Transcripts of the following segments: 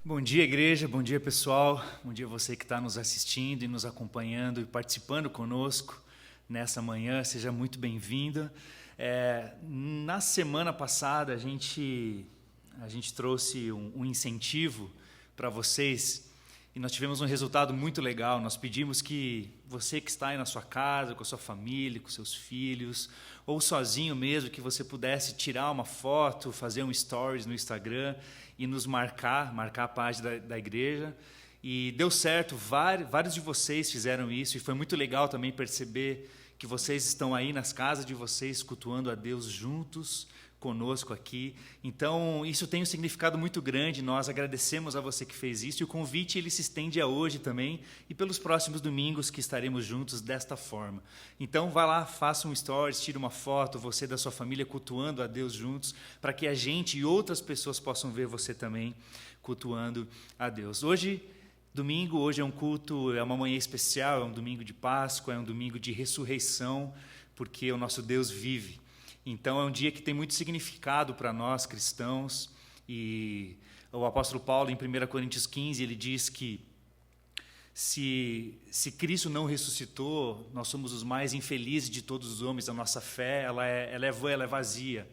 Bom dia, igreja, bom dia, pessoal, bom dia você que está nos assistindo e nos acompanhando e participando conosco nessa manhã, seja muito bem-vinda. Na semana passada a gente trouxe um incentivo para vocês e nós tivemos um resultado muito legal. Nós pedimos que você que está aí na sua casa, com a sua família, com seus filhos, ou sozinho mesmo, que você pudesse tirar uma foto, fazer um stories no Instagram e nos marcar a página da igreja. E deu certo, vários de vocês fizeram isso, e foi muito legal também perceber que vocês estão aí nas casas de vocês, cultuando a Deus juntos conosco aqui. Então, isso tem um significado muito grande, nós agradecemos a você que fez isso, e o convite ele se estende a hoje também, e pelos próximos domingos que estaremos juntos desta forma. Então, vá lá, faça um stories, tire uma foto, você da sua família cultuando a Deus juntos, para que a gente e outras pessoas possam ver você também cultuando a Deus. Hoje é um culto, é uma manhã especial, é um domingo de Páscoa, é um domingo de ressurreição, porque o nosso Deus vive. Então, é um dia que tem muito significado para nós, cristãos, e o apóstolo Paulo, em 1 Coríntios 15, ele diz que se Cristo não ressuscitou, nós somos os mais infelizes de todos os homens, a nossa fé ela é vã, ela é vazia,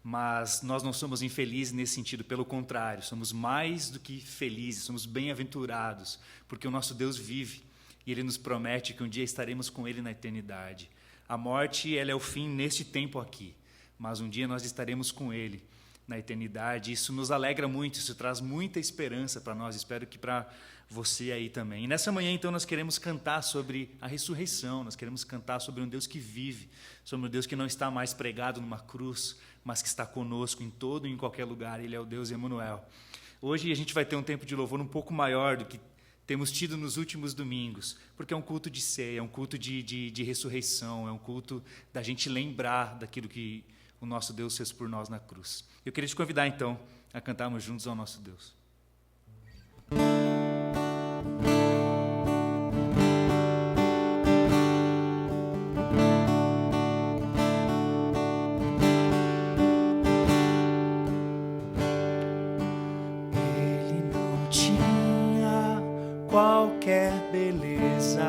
mas nós não somos infelizes nesse sentido, pelo contrário, somos mais do que felizes, somos bem-aventurados, porque o nosso Deus vive, e Ele nos promete que um dia estaremos com Ele na eternidade. A morte ela é o fim neste tempo aqui, mas um dia nós estaremos com Ele na eternidade. Isso nos alegra muito, isso traz muita esperança para nós, espero que para você aí também. E nessa manhã, então, nós queremos cantar sobre a ressurreição, nós queremos cantar sobre um Deus que vive, sobre um Deus que não está mais pregado numa cruz, mas que está conosco em todo e em qualquer lugar. Ele é o Deus Emanuel. Hoje a gente vai ter um tempo de louvor um pouco maior do que temos tido nos últimos domingos, porque é um culto de ceia, é um culto de ressurreição, é um culto da gente lembrar daquilo que o nosso Deus fez por nós na cruz. Eu queria te convidar, então, a cantarmos juntos ao nosso Deus. Qualquer beleza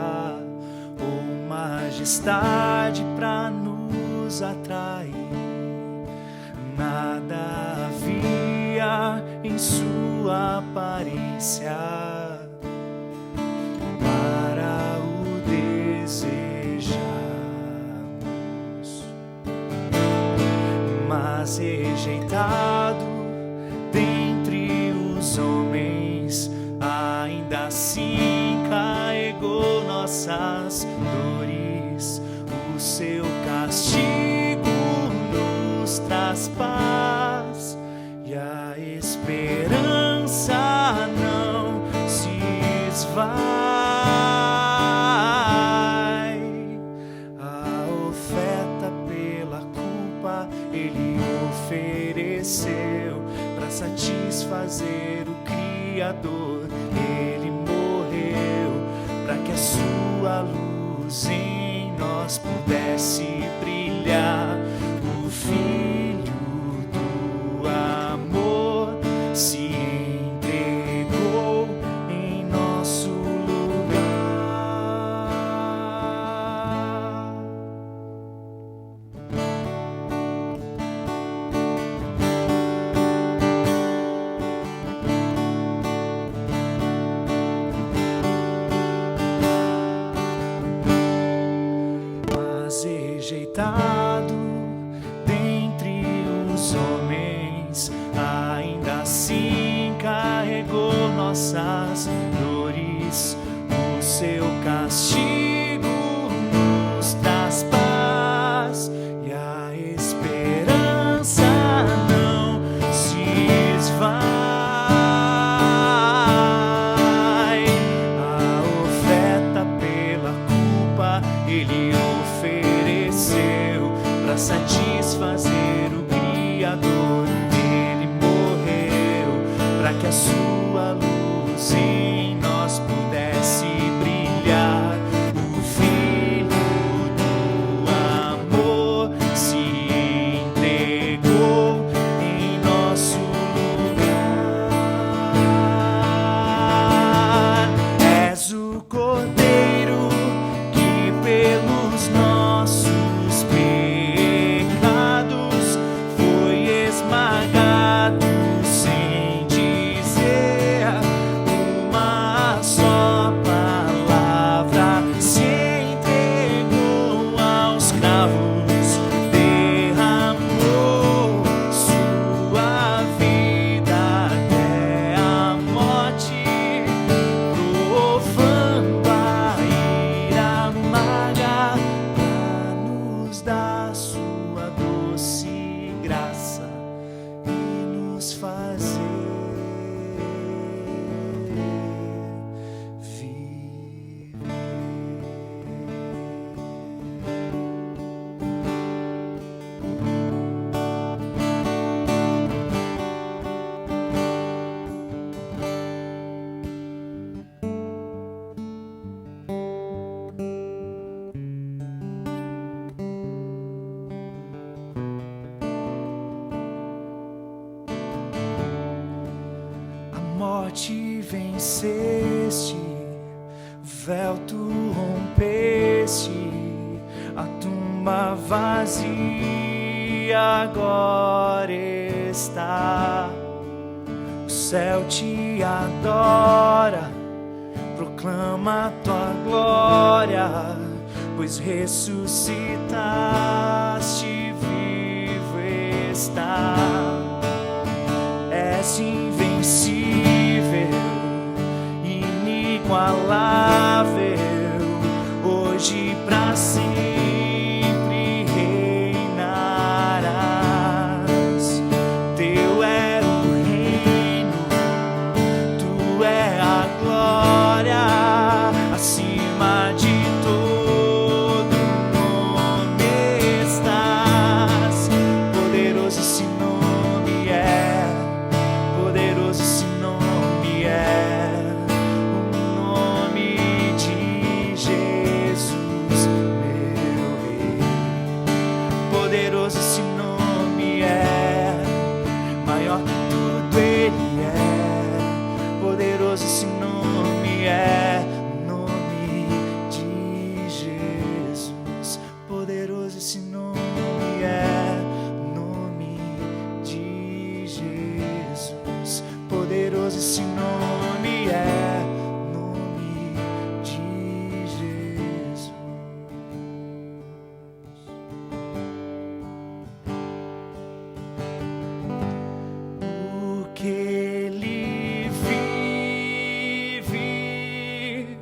ou majestade para nos atrair, nada havia em sua aparência para o desejarmos, mas rejeitado dentre os homens, ainda assim carregou nossas dores. O seu castigo nos traz paz e a esperança não se esvai. A oferta pela culpa Ele ofereceu para satisfazer o Criador. Ele morreu para que a sua luz em nós pudesse brilhar. O Filho do amor se entregou em nosso lugar. Rejeitado dentre os homens, ainda assim carregou nossas dores. O seu castigo nos traz paz e a esperança não se esvai. A oferta pela culpa Ele ofereceu para satisfazer o Criador. Ele morreu para que a sua luz em nós pudesse brilhar. O Filho do amor escravos, derramou sua vida até a morte, provando a ira amarga pra nos dar sua doce graça e nos fazer morte venceste, o véu tu rompeste, a tumba vazia agora está. O céu te adora, proclama tua glória, pois ressuscitaste, vivo está. És invencível, inigualável, hoje pra sempre reinarás. Teu é o reino, tu é a glória, acima de todo nome estás. Poderoso esse nome é, poderoso esse nome é, o nome de Jesus, meu Rei. Poderoso esse nome é, maior que tudo ele é. Poderoso esse nome é, o nome de Jesus. Poderoso esse nome é, o nome de Jesus. Poderoso esse nome é, o nome de Jesus. Porque ele vive,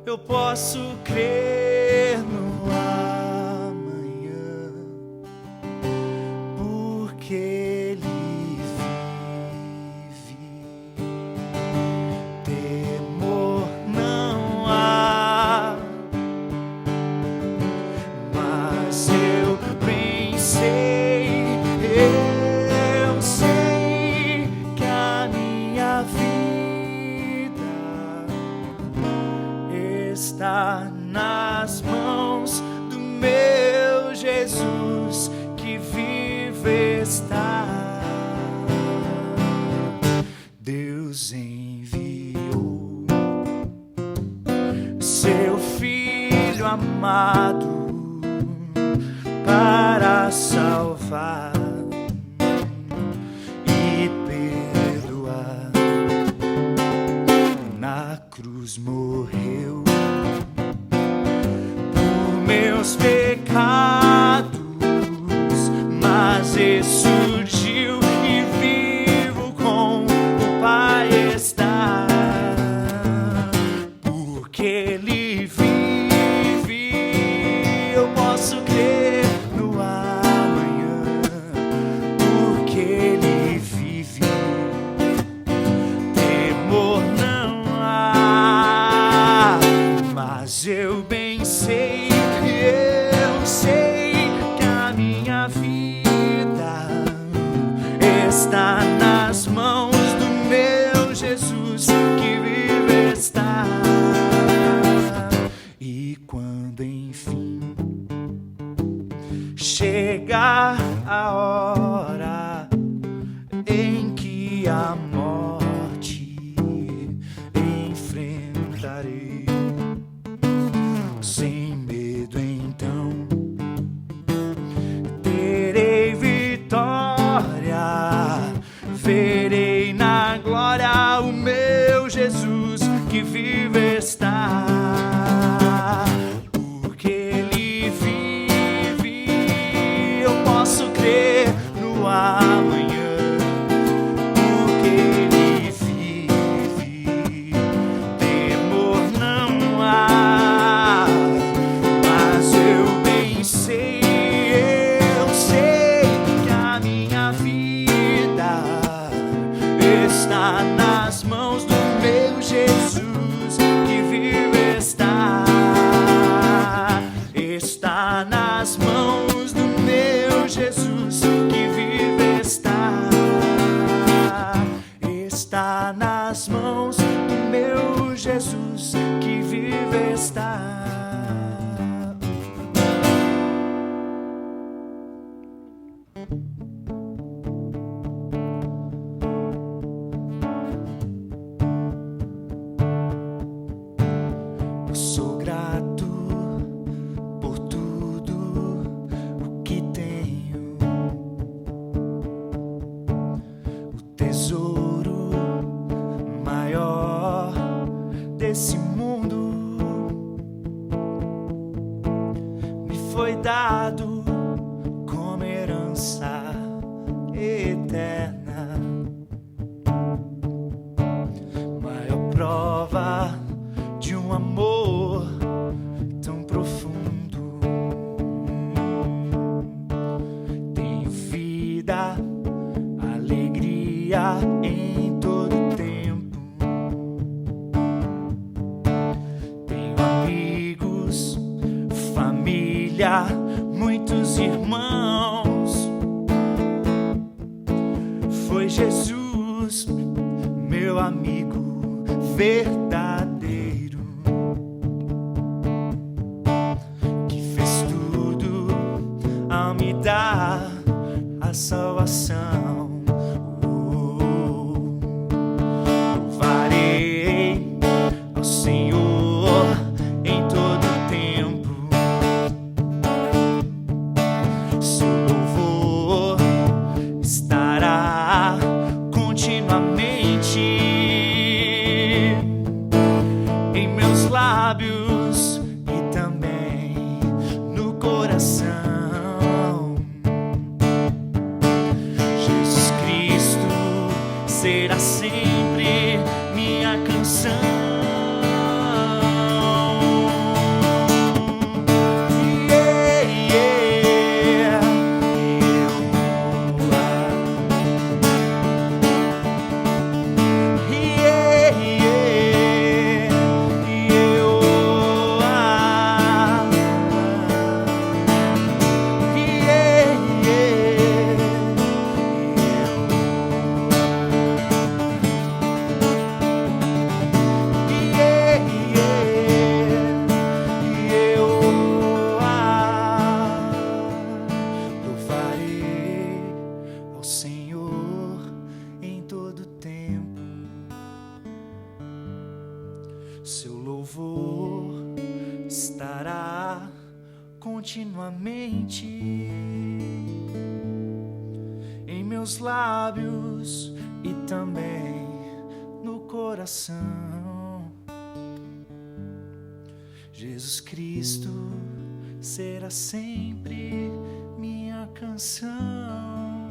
eu posso crer no amanhã. Porque ele vive, temor não há. Mas eu pensei, eu sei que a minha vida está nas mãos do meu Jesus que vive está. Deus enviou seu Filho amado para salvar e perdoar. Na cruz morreu por meus pecados, mas ressurgiu e vivo com o Pai está. Porque ele vive, eu posso crer no amanhã. Porque ele vive, temor não há. Mas eu bem sei, eu sei que a minha vida está nas mãos do meu Jesus que vive está. E quando enfim chegar a hora em que a morte enfrentarei, sem medo então terei vitória, verei na glória o meu Jesus que vive está. Porque ele vive, amanhã, porque Ele vive. Temor não há, mas eu bem sei, eu sei que a minha vida está nas mãos do meu Jesus que vive, está nas mãos do meu Jesus que vive, está nas mãos do meu Jesus que vive, Eu sou grato por tudo o que tenho, o tesouro maior desse mundo me foi dado como herança eterna, maior prova de um amor tão profundo. Tenho vida, alegria em todo tempo. Tenho amigos, família, muitos irmãos. Foi Jesus, meu amigo verdadeiro, que fez tudo ao me dar a salvação. Louvarei ao Senhor em todo tempo. Seu louvor estará continuamente em meus lábios e também no coração. Jesus Cristo será sempre minha canção. Seu louvor estará continuamente em meus lábios e também no coração. Jesus Cristo será sempre minha canção.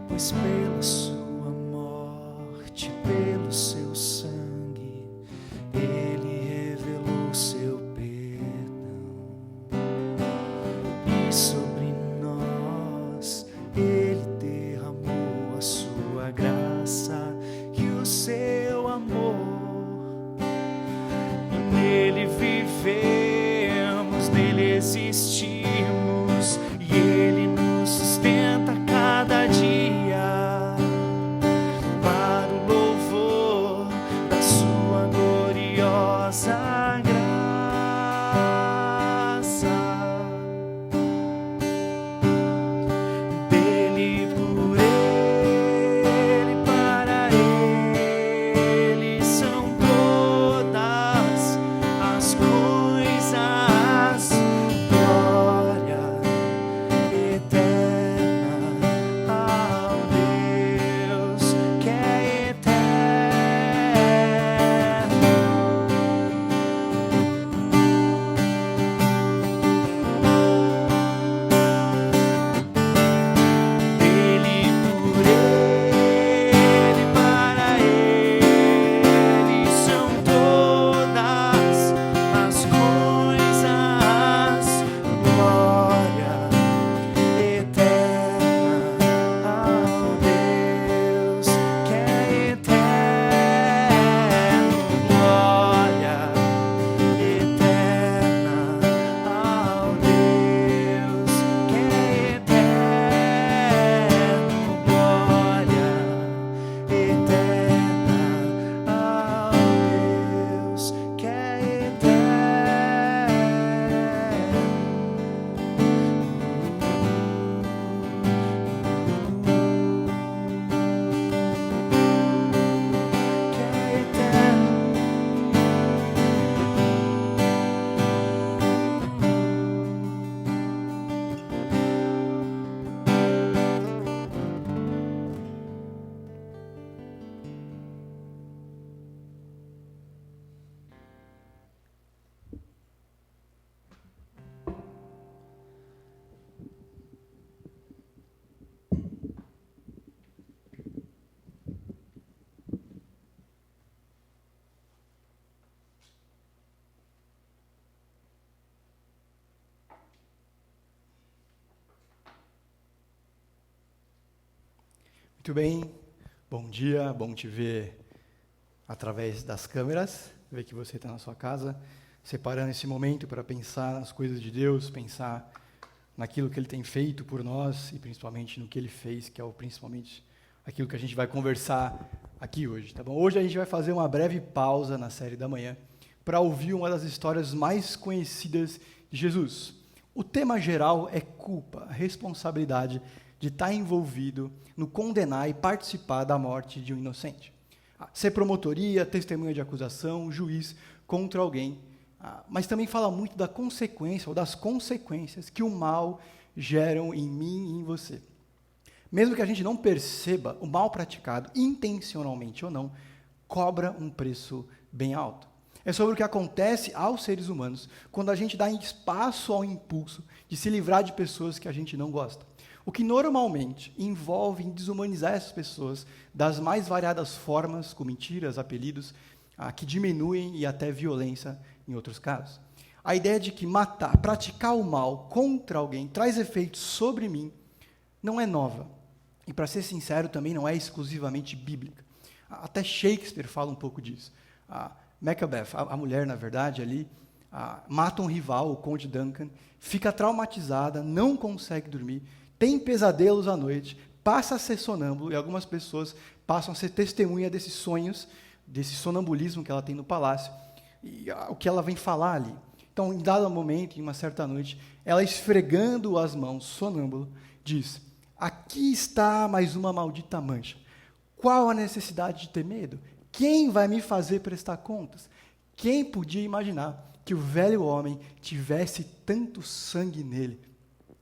Pois pela sua morte, pelo seu sangue, Ele revelou seu perdão. E sobre nós Ele derramou a sua graça e o seu amor. E nele vivemos, nele existimos, e Ele nos sustenta cada dia. Coisas Muito bem, bom dia, bom te ver através das câmeras, ver que você está na sua casa, separando esse momento para pensar nas coisas de Deus, pensar naquilo que Ele tem feito por nós e principalmente no que Ele fez, que é principalmente aquilo que a gente vai conversar aqui hoje, tá bom? Hoje a gente vai fazer uma breve pausa na série da manhã para ouvir uma das histórias mais conhecidas de Jesus. O tema geral é culpa, a responsabilidade de estar envolvido no condenar e participar da morte de um inocente. Ser promotoria, testemunha de acusação, juiz contra alguém, mas também fala muito da consequência ou das consequências que o mal geram em mim e em você. Mesmo que a gente não perceba, o mal praticado, intencionalmente ou não, cobra um preço bem alto. É sobre o que acontece aos seres humanos quando a gente dá espaço ao impulso de se livrar de pessoas que a gente não gosta. O que normalmente envolve em desumanizar essas pessoas das mais variadas formas, com mentiras, apelidos, que diminuem e até violência em outros casos. A ideia de que matar, praticar o mal contra alguém, traz efeitos sobre mim, não é nova. E, para ser sincero, também não é exclusivamente bíblica. Até Shakespeare fala um pouco disso. Macbeth, a mulher, na verdade, ali, mata um rival, o Conde Duncan, fica traumatizada, não consegue dormir, tem pesadelos à noite, passa a ser sonâmbulo, e algumas pessoas passam a ser testemunha desses sonhos, desse sonambulismo que ela tem no palácio, e o que ela vem falar ali. Então, em dado momento, em uma certa noite, ela esfregando as mãos, sonâmbulo, diz: aqui está mais uma maldita mancha. Qual a necessidade de ter medo? Quem vai me fazer prestar contas? Quem podia imaginar que o velho homem tivesse tanto sangue nele?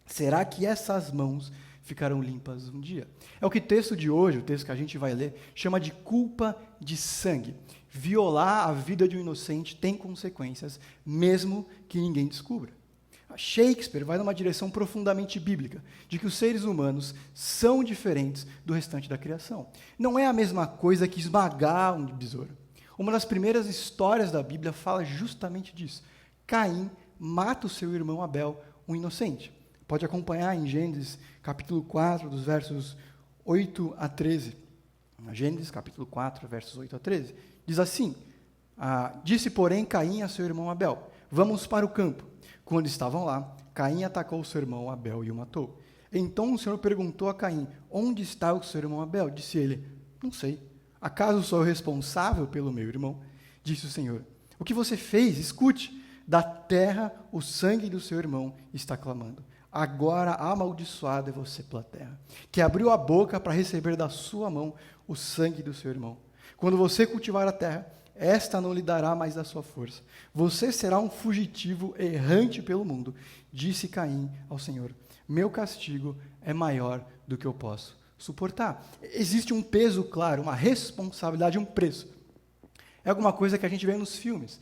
Será que essas mãos ficarão limpas um dia? É o que o texto de hoje, o texto que a gente vai ler, chama de culpa de sangue. Violar a vida de um inocente tem consequências, mesmo que ninguém descubra. Shakespeare vai numa direção profundamente bíblica, de que os seres humanos são diferentes do restante da criação. Não é a mesma coisa que esmagar um besouro. Uma das primeiras histórias da Bíblia fala justamente disso. Caim mata o seu irmão Abel, um inocente. Pode acompanhar em Gênesis, capítulo 4, dos versos 8 a 13. Gênesis, capítulo 4, versos 8 a 13. Diz assim: disse, porém, Caim a seu irmão Abel: vamos para o campo. Quando estavam lá, Caim atacou o seu irmão Abel e o matou. Então o Senhor perguntou a Caim: onde está o seu irmão Abel? Disse ele: não sei. Acaso sou eu responsável pelo meu irmão? Disse o Senhor: o que você fez? Escute. Da terra o sangue do seu irmão está clamando. Agora amaldiçoado é você pela terra, que abriu a boca para receber da sua mão o sangue do seu irmão. Quando você cultivar a terra, esta não lhe dará mais da sua força. Você será um fugitivo errante pelo mundo. Disse Caim ao Senhor: meu castigo é maior do que eu posso suportar. Existe um peso claro, uma responsabilidade, um preço. É alguma coisa que a gente vê nos filmes.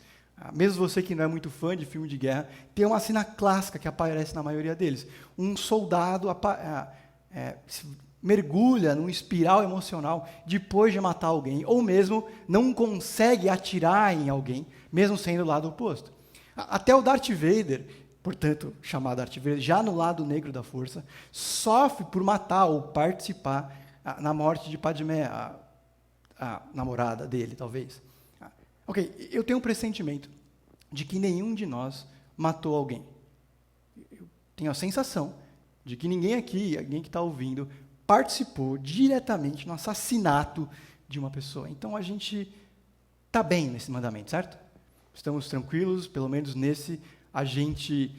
Mesmo você que não é muito fã de filme de guerra, tem uma cena clássica que aparece na maioria deles. Um soldado mergulha num espiral emocional depois de matar alguém, ou mesmo não consegue atirar em alguém, mesmo sendo do lado oposto. Até o Darth Vader, portanto, chamado Darth Vader, já no lado negro da força, sofre por matar ou participar na morte de Padmé, a namorada dele, talvez. Ok, eu tenho um pressentimento de que nenhum de nós matou alguém. Eu tenho a sensação de que ninguém aqui, alguém que está ouvindo, participou diretamente no assassinato de uma pessoa. Então, a gente está bem nesse mandamento, certo? Estamos tranquilos, pelo menos nesse, a gente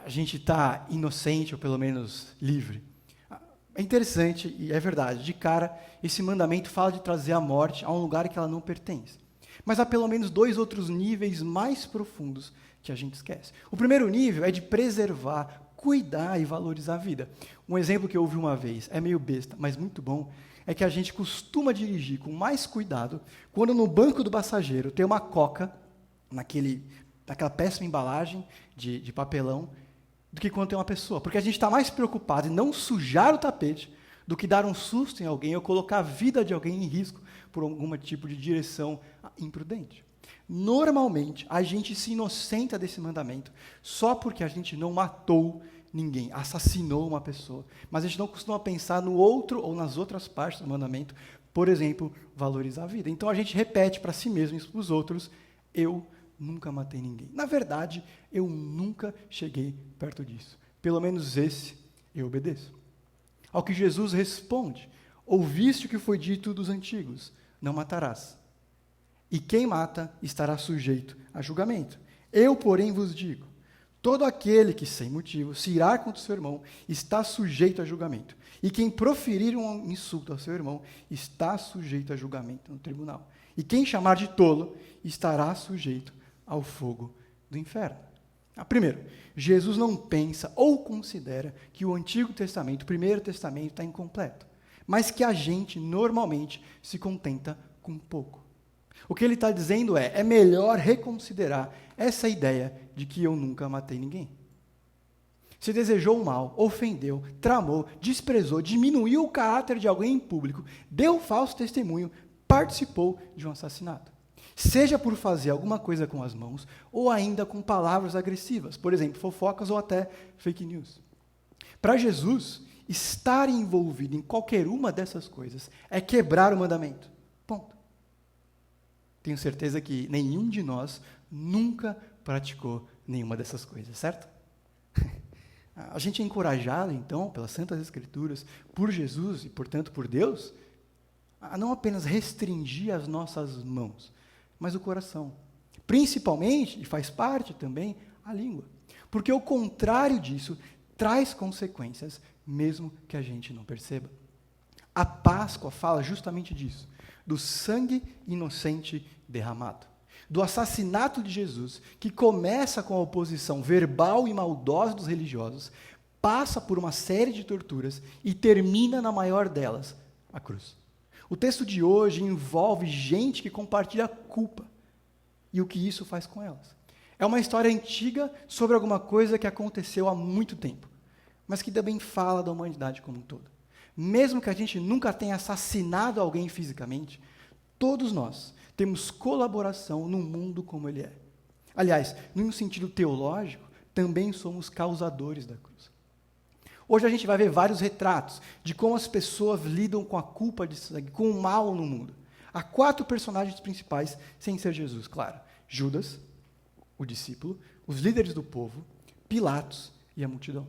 está inocente, ou pelo menos livre. É interessante, e é verdade, de cara, esse mandamento fala de trazer a morte a um lugar que ela não pertence. Mas há pelo menos 2 outros níveis mais profundos que a gente esquece. O primeiro nível é de preservar, cuidar e valorizar a vida. Um exemplo que eu ouvi uma vez, é meio besta, mas muito bom, é que a gente costuma dirigir com mais cuidado quando no banco do passageiro tem uma coca, naquela péssima embalagem de papelão, do que quando tem uma pessoa. Porque a gente está mais preocupado em não sujar o tapete do que dar um susto em alguém ou colocar a vida de alguém em risco por algum tipo de direção imprudente. Normalmente, a gente se inocenta desse mandamento só porque a gente não matou ninguém, assassinou uma pessoa. Mas a gente não costuma pensar no outro ou nas outras partes do mandamento, por exemplo, valorizar a vida. Então a gente repete para si mesmo e para os outros, eu nunca matei ninguém. Na verdade, eu nunca cheguei perto disso. Pelo menos esse eu obedeço. Ao que Jesus responde, ouviste o que foi dito dos antigos, não matarás. E quem mata estará sujeito a julgamento. Eu, porém, vos digo, todo aquele que, sem motivo, se irá contra o seu irmão, está sujeito a julgamento. E quem proferir um insulto ao seu irmão, está sujeito a julgamento no tribunal. E quem chamar de tolo, estará sujeito ao fogo do inferno. Primeiro, Jesus não pensa ou considera que o Antigo Testamento, o Primeiro Testamento, está incompleto, mas que a gente, normalmente, se contenta com pouco. O que ele está dizendo é melhor reconsiderar essa ideia de que eu nunca matei ninguém. Se desejou o mal, ofendeu, tramou, desprezou, diminuiu o caráter de alguém em público, deu falso testemunho, participou de um assassinato. Seja por fazer alguma coisa com as mãos, ou ainda com palavras agressivas, por exemplo, fofocas ou até fake news. Para Jesus, estar envolvido em qualquer uma dessas coisas é quebrar o mandamento. Ponto. Tenho certeza que nenhum de nós nunca praticou nenhuma dessas coisas, certo? A gente é encorajado, então, pelas Santas Escrituras, por Jesus e, portanto, por Deus, a não apenas restringir as nossas mãos, mas o coração. Principalmente, e faz parte também, a língua. Porque o contrário disso traz consequências, mesmo que a gente não perceba. A Páscoa fala justamente disso, do sangue inocente derramado, do assassinato de Jesus, que começa com a oposição verbal e maldosa dos religiosos, passa por uma série de torturas e termina na maior delas, a cruz. O texto de hoje envolve gente que compartilha a culpa e o que isso faz com elas. É uma história antiga sobre alguma coisa que aconteceu há muito tempo, mas que também fala da humanidade como um todo. Mesmo que a gente nunca tenha assassinado alguém fisicamente, todos nós temos colaboração num mundo como ele é. Aliás, num sentido teológico, também somos causadores da cruz. Hoje a gente vai ver vários retratos de como as pessoas lidam com a culpa de sangue, com o mal no mundo. Há 4 personagens principais, sem ser Jesus, claro. Judas, o discípulo, os líderes do povo, Pilatos e a multidão.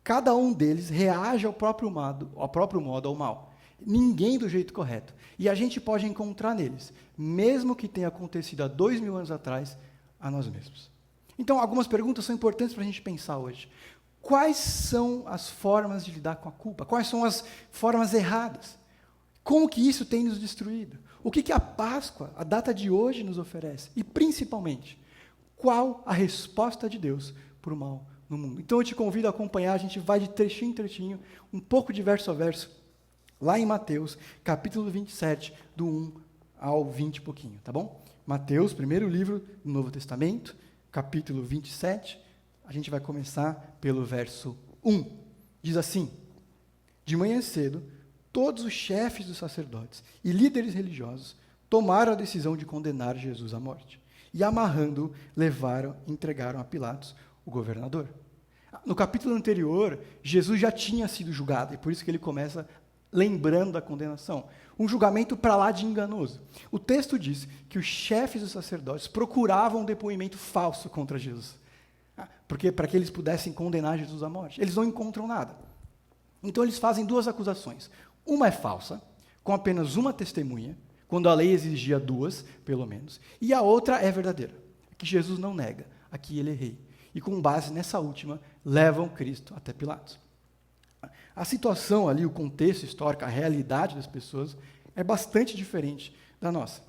Cada um deles reage ao próprio modo ao mal. Ninguém do jeito correto. E a gente pode encontrar neles, mesmo que tenha acontecido há 2000 anos atrás, a nós mesmos. Então, algumas perguntas são importantes para a gente pensar hoje. Quais são as formas de lidar com a culpa? Quais são as formas erradas? Como que isso tem nos destruído? O que a Páscoa, a data de hoje, nos oferece? E, principalmente, qual a resposta de Deus para o mal no mundo? Então, eu te convido a acompanhar, a gente vai de trechinho em trechinho, um pouco de verso a verso, lá em Mateus, capítulo 27, do 1 ao 20 e pouquinho, tá bom? Mateus, primeiro livro do Novo Testamento, capítulo 27, a gente vai começar pelo verso 1. Diz assim: de manhã cedo, todos os chefes dos sacerdotes e líderes religiosos tomaram a decisão de condenar Jesus à morte. E amarrando-o, entregaram a Pilatos, o governador. No capítulo anterior, Jesus já tinha sido julgado, e por isso que ele começa lembrando da condenação. Um julgamento para lá de enganoso. O texto diz que os chefes dos sacerdotes procuravam um depoimento falso contra Jesus. Porque para que eles pudessem condenar Jesus à morte. Eles não encontram nada. Então eles fazem 2 acusações. Uma é falsa, com apenas uma testemunha, quando a lei exigia 2, pelo menos. E a outra é verdadeira, que Jesus não nega, aqui ele é rei. E com base nessa última, levam Cristo até Pilatos. A situação ali, o contexto histórico, a realidade das pessoas, é bastante diferente da nossa.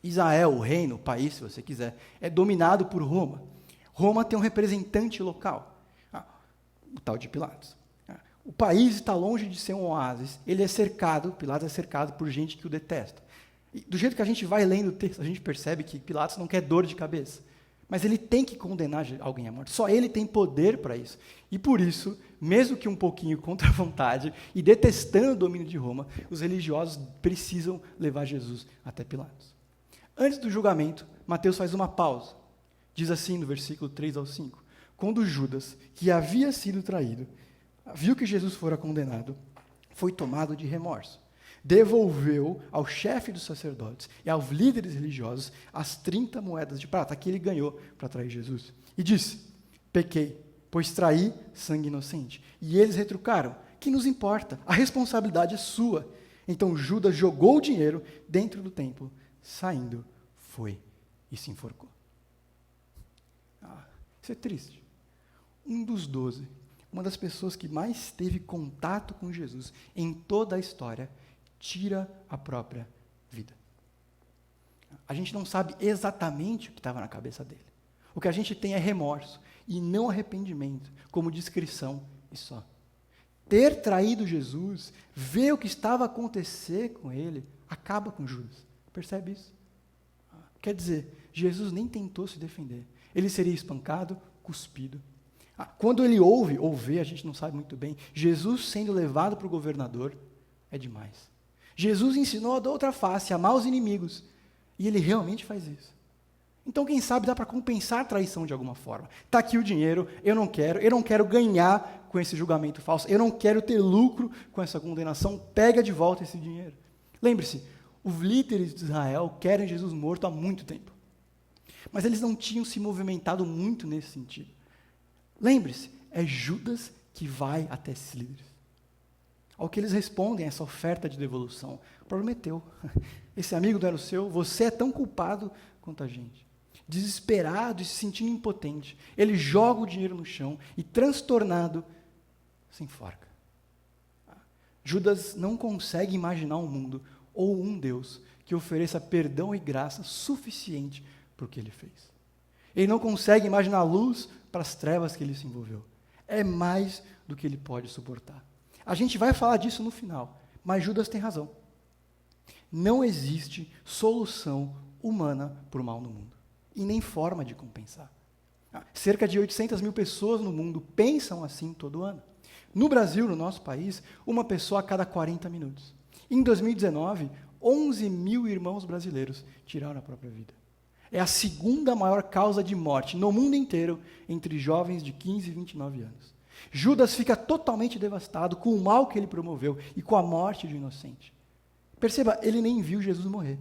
Israel, o reino, o país, se você quiser, é dominado por Roma. Roma tem um representante local, o tal de Pilatos. O país está longe de ser um oásis, ele é cercado, Pilatos é cercado por gente que o detesta. E do jeito que a gente vai lendo o texto, a gente percebe que Pilatos não quer dor de cabeça, mas ele tem que condenar alguém à morte, só ele tem poder para isso. E por isso, mesmo que um pouquinho contra a vontade, e detestando o domínio de Roma, os religiosos precisam levar Jesus até Pilatos. Antes do julgamento, Mateus faz uma pausa. Diz assim no versículo 3 ao 5, Quando Judas, que havia sido traído, viu que Jesus fora condenado, foi tomado de remorso. Devolveu ao chefe dos sacerdotes e aos líderes religiosos as 30 moedas de prata que ele ganhou para trair Jesus. E disse: pequei, pois traí sangue inocente. E eles retrucaram: que nos importa? A responsabilidade é sua. Então Judas jogou o dinheiro dentro do templo, saindo, foi e se enforcou. Isso é triste. Um dos 12, uma das pessoas que mais teve contato com Jesus em toda a história, tira a própria vida. A gente não sabe exatamente o que estava na cabeça dele. O que a gente tem é remorso e não arrependimento, como descrição e só. Ter traído Jesus, ver o que estava a acontecer com ele, acaba com Judas. Percebe isso? Quer dizer, Jesus nem tentou se defender. Ele seria espancado, cuspido. Quando ele ouve, ou vê, a gente não sabe muito bem, Jesus sendo levado para o governador, é demais. Jesus ensinou a da outra face, amar os inimigos, e ele realmente faz isso. Então, quem sabe dá para compensar a traição de alguma forma. Está aqui o dinheiro, eu não quero ganhar com esse julgamento falso, eu não quero ter lucro com essa condenação, pega de volta esse dinheiro. Lembre-se, os líderes de Israel querem Jesus morto há muito tempo, mas eles não tinham se movimentado muito nesse sentido. Lembre-se, é Judas que vai até esses líderes. Ao que eles respondem a essa oferta de devolução: o problema é teu, esse amigo não era o seu, você é tão culpado quanto a gente. Desesperado e se sentindo impotente, ele joga o dinheiro no chão e, transtornado, se enforca. Judas não consegue imaginar um mundo ou um Deus que ofereça perdão e graça suficiente para o que ele fez. Ele não consegue imaginar a luz para as trevas que ele se envolveu. É mais do que ele pode suportar. A gente vai falar disso no final, mas Judas tem razão. Não existe solução humana para o mal no mundo, e nem forma de compensar. Cerca de 800 mil pessoas no mundo pensam assim todo ano. No Brasil, no nosso país, uma pessoa a cada 40 minutos. Em 2019, 11 mil irmãos brasileiros tiraram a própria vida. É a segunda maior causa de morte no mundo inteiro entre jovens de 15 e 29 anos. Judas fica totalmente devastado com o mal que ele promoveu e com a morte de um inocente. Perceba, ele nem viu Jesus morrer.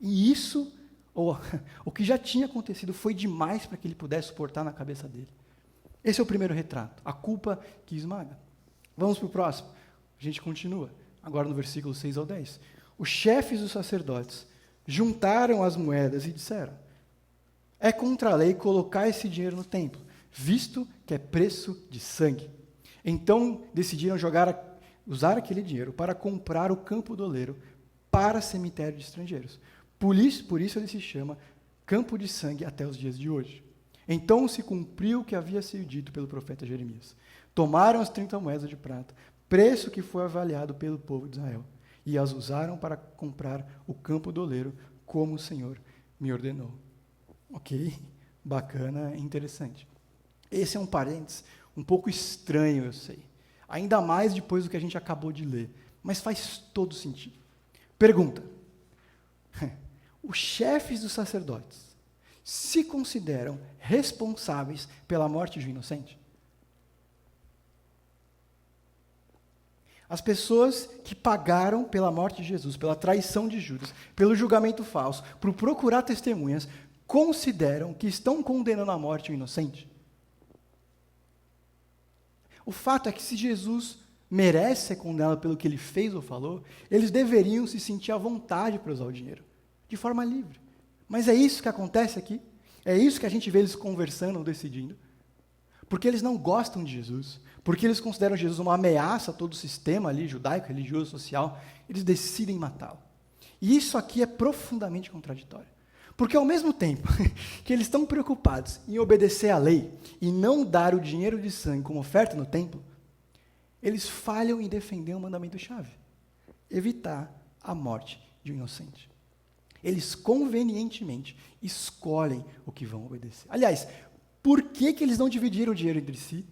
E isso, o que já tinha acontecido, foi demais para que ele pudesse suportar na cabeça dele. Esse é o primeiro retrato, a culpa que esmaga. Vamos para o próximo. A gente continua, agora no versículo 6 ao 10. Os chefes dos sacerdotes juntaram as moedas e disseram: é contra a lei colocar esse dinheiro no templo, visto que é preço de sangue. Então decidiram usar aquele dinheiro para comprar o campo do oleiro para cemitério de estrangeiros. Por isso ele se chama Campo de Sangue até os dias de hoje. Então se cumpriu o que havia sido dito pelo profeta Jeremias. Tomaram as 30 moedas de prata, preço que foi avaliado pelo povo de Israel, e as usaram para comprar o campo do oleiro, como o Senhor me ordenou. Ok, bacana, interessante. Esse é um parênteses um pouco estranho, eu sei. Ainda mais depois do que a gente acabou de ler, mas faz todo sentido. Pergunta: os chefes dos sacerdotes se consideram responsáveis pela morte de um inocente? As pessoas que pagaram pela morte de Jesus, pela traição de Judas, pelo julgamento falso, por procurar testemunhas, consideram que estão condenando à morte um inocente? O fato é que se Jesus merece ser condenado pelo que ele fez ou falou, eles deveriam se sentir à vontade para usar o dinheiro, de forma livre. Mas é isso que acontece aqui? É isso que a gente vê eles conversando ou decidindo? Porque eles não gostam de Jesus, porque eles consideram Jesus uma ameaça a todo o sistema ali, judaico, religioso, social, eles decidem matá-lo. E isso aqui é profundamente contraditório. Porque ao mesmo tempo que eles estão preocupados em obedecer à lei e não dar o dinheiro de sangue como oferta no templo, eles falham em defender um mandamento-chave: evitar a morte de um inocente. Eles convenientemente escolhem o que vão obedecer. Aliás, por que eles não dividiram o dinheiro entre si?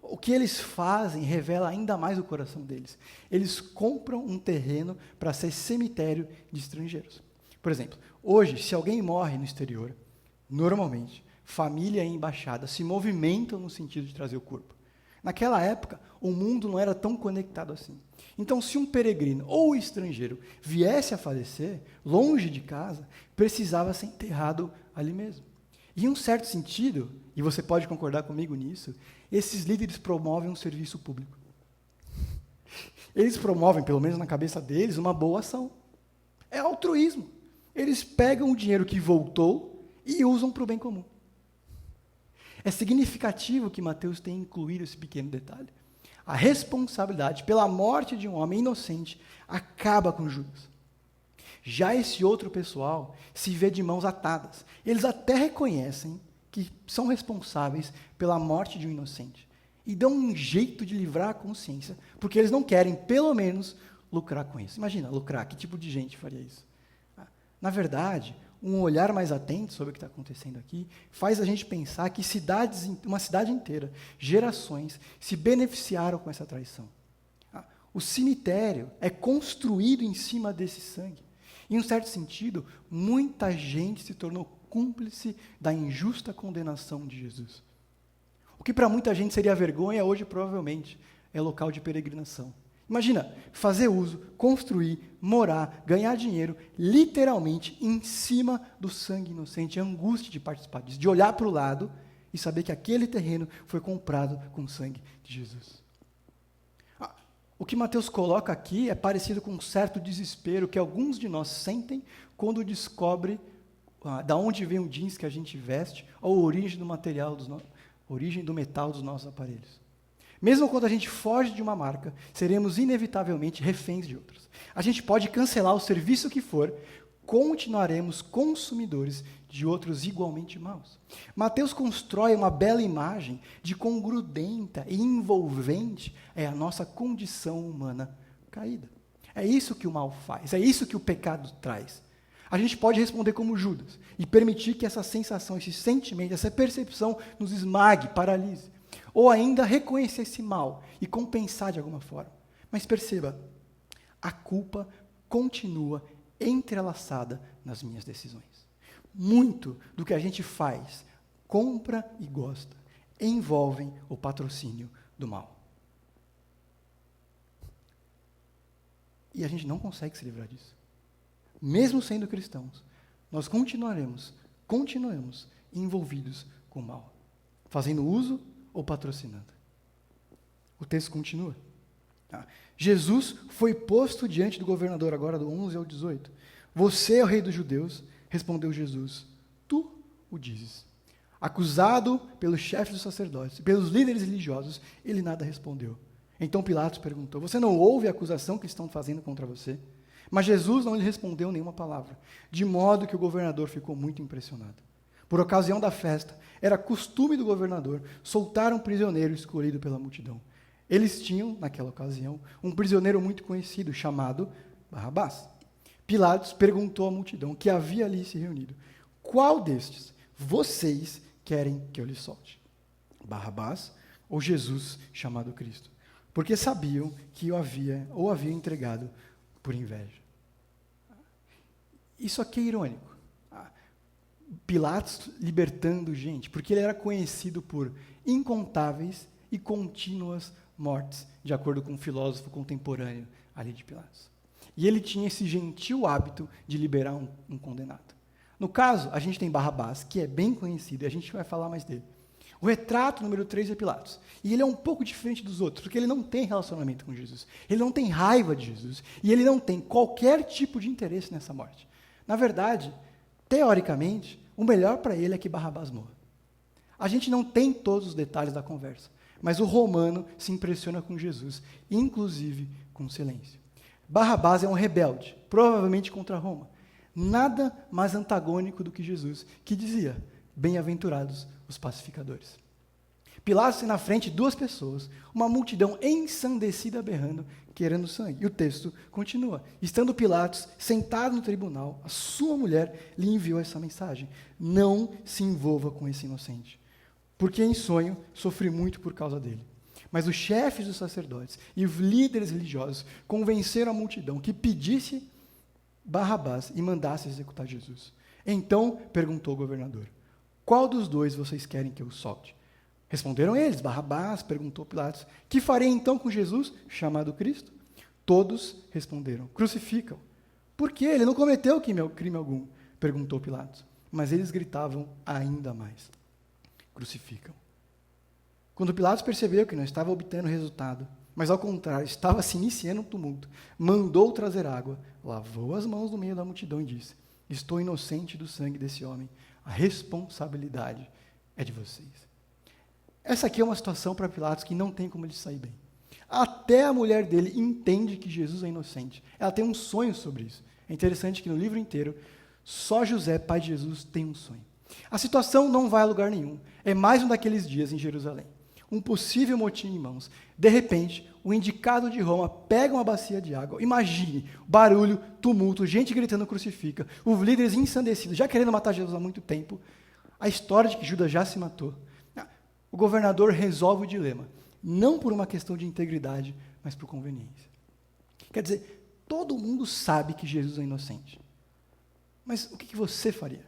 O que eles fazem revela ainda mais o coração deles. Eles compram um terreno para ser cemitério de estrangeiros. Por exemplo, hoje, se alguém morre no exterior, normalmente, família e embaixada se movimentam no sentido de trazer o corpo. Naquela época, o mundo não era tão conectado assim. Então, se um peregrino ou estrangeiro viesse a falecer, longe de casa, precisava ser enterrado ali mesmo. E em um certo sentido, e você pode concordar comigo nisso, esses líderes promovem um serviço público. Eles promovem, pelo menos na cabeça deles, uma boa ação. É altruísmo. Eles pegam o dinheiro que voltou e usam para o bem comum. É significativo que Mateus tenha incluído esse pequeno detalhe. A responsabilidade pela morte de um homem inocente acaba com Judas. Já esse outro pessoal se vê de mãos atadas. Eles até reconhecem que são responsáveis pela morte de um inocente e dão um jeito de livrar a consciência, porque eles não querem, pelo menos, lucrar com isso. Imagina, lucrar, que tipo de gente faria isso? Na verdade, um olhar mais atento sobre o que está acontecendo aqui faz a gente pensar que uma cidade inteira, gerações, se beneficiaram com essa traição. O cemitério é construído em cima desse sangue. Em um certo sentido, muita gente se tornou cúmplice da injusta condenação de Jesus. O que para muita gente seria vergonha, hoje provavelmente é local de peregrinação. Imagina, fazer uso, construir, morar, ganhar dinheiro, literalmente em cima do sangue inocente, a angústia de participar disso, de olhar para o lado e saber que aquele terreno foi comprado com o sangue de Jesus. O que Mateus coloca aqui é parecido com um certo desespero que alguns de nós sentem quando descobre da onde vem o jeans que a gente veste ou a origem do material, origem do metal dos nossos aparelhos. Mesmo quando a gente foge de uma marca, seremos inevitavelmente reféns de outras. A gente pode cancelar o serviço que for, continuaremos consumidores de outros igualmente maus. Mateus constrói uma bela imagem de quão grudenta e envolvente é a nossa condição humana caída. É isso que o mal faz, é isso que o pecado traz. A gente pode responder como Judas e permitir que essa sensação, esse sentimento, essa percepção nos esmague, paralise. Ou ainda reconhecer esse mal e compensar de alguma forma. Mas perceba, a culpa continua entrelaçada nas minhas decisões. Muito do que a gente faz, compra e gosta, envolvem o patrocínio do mal. E a gente não consegue se livrar disso. Mesmo sendo cristãos, nós continuamos envolvidos com o mal, fazendo uso ou patrocinando. O texto continua. Jesus foi posto diante do governador, agora do 11 ao 18. Você é o rei dos judeus, respondeu Jesus. Tu o dizes. Acusado pelos chefes dos sacerdotes, pelos líderes religiosos, ele nada respondeu. Então Pilatos perguntou, você não ouve a acusação que estão fazendo contra você? Mas Jesus não lhe respondeu nenhuma palavra, de modo que o governador ficou muito impressionado. Por ocasião da festa, era costume do governador soltar um prisioneiro escolhido pela multidão. Eles tinham, naquela ocasião, um prisioneiro muito conhecido, chamado Barrabás. Pilatos perguntou à multidão que havia ali se reunido, qual destes vocês querem que eu lhe solte? Barrabás ou Jesus, chamado Cristo? Porque sabiam que o havia entregado por inveja. Isso aqui é irônico. Pilatos libertando gente, porque ele era conhecido por incontáveis e contínuas mortes, de acordo com um filósofo contemporâneo ali de Pilatos. E ele tinha esse gentil hábito de liberar um condenado. No caso, a gente tem Barrabás, que é bem conhecido, e a gente vai falar mais dele. O retrato número 3 é Pilatos. E ele é um pouco diferente dos outros, porque ele não tem relacionamento com Jesus. Ele não tem raiva de Jesus. E ele não tem qualquer tipo de interesse nessa morte. Na verdade, teoricamente, o melhor para ele é que Barrabás morra. A gente não tem todos os detalhes da conversa, mas o romano se impressiona com Jesus, inclusive com silêncio. Barrabás é um rebelde, provavelmente contra Roma. Nada mais antagônico do que Jesus, que dizia, bem-aventurados os pacificadores. Pilatos tem na frente duas pessoas, uma multidão ensandecida berrando, querendo sangue. E o texto continua. Estando Pilatos sentado no tribunal, a sua mulher lhe enviou essa mensagem. Não se envolva com esse inocente, porque em sonho sofri muito por causa dele. Mas os chefes dos sacerdotes e os líderes religiosos convenceram a multidão que pedisse Barrabás e mandasse executar Jesus. Então perguntou o governador, Qual dos dois vocês querem que eu solte? Responderam eles, Barrabás. Perguntou Pilatos, que farei então com Jesus, chamado Cristo? Todos responderam, crucificam. Por quê? Ele não cometeu crime algum, perguntou Pilatos. Mas eles gritavam ainda mais, crucificam. Quando Pilatos percebeu que não estava obtendo resultado, mas ao contrário, estava se iniciando um tumulto, mandou trazer água, lavou as mãos no meio da multidão e disse, estou inocente do sangue desse homem, a responsabilidade é de vocês. Essa aqui é uma situação para Pilatos que não tem como ele sair bem. Até a mulher dele entende que Jesus é inocente. Ela tem um sonho sobre isso. É interessante que no livro inteiro, só José, pai de Jesus, tem um sonho. A situação não vai a lugar nenhum. É mais um daqueles dias em Jerusalém. Um possível motim em mãos. De repente, o indicado de Roma pega uma bacia de água. Imagine, barulho, tumulto, gente gritando crucifica, os líderes ensandecidos, já querendo matar Jesus há muito tempo. A história de que Judas já se matou. O governador resolve o dilema, não por uma questão de integridade, mas por conveniência. Quer dizer, todo mundo sabe que Jesus é inocente. Mas o que você faria?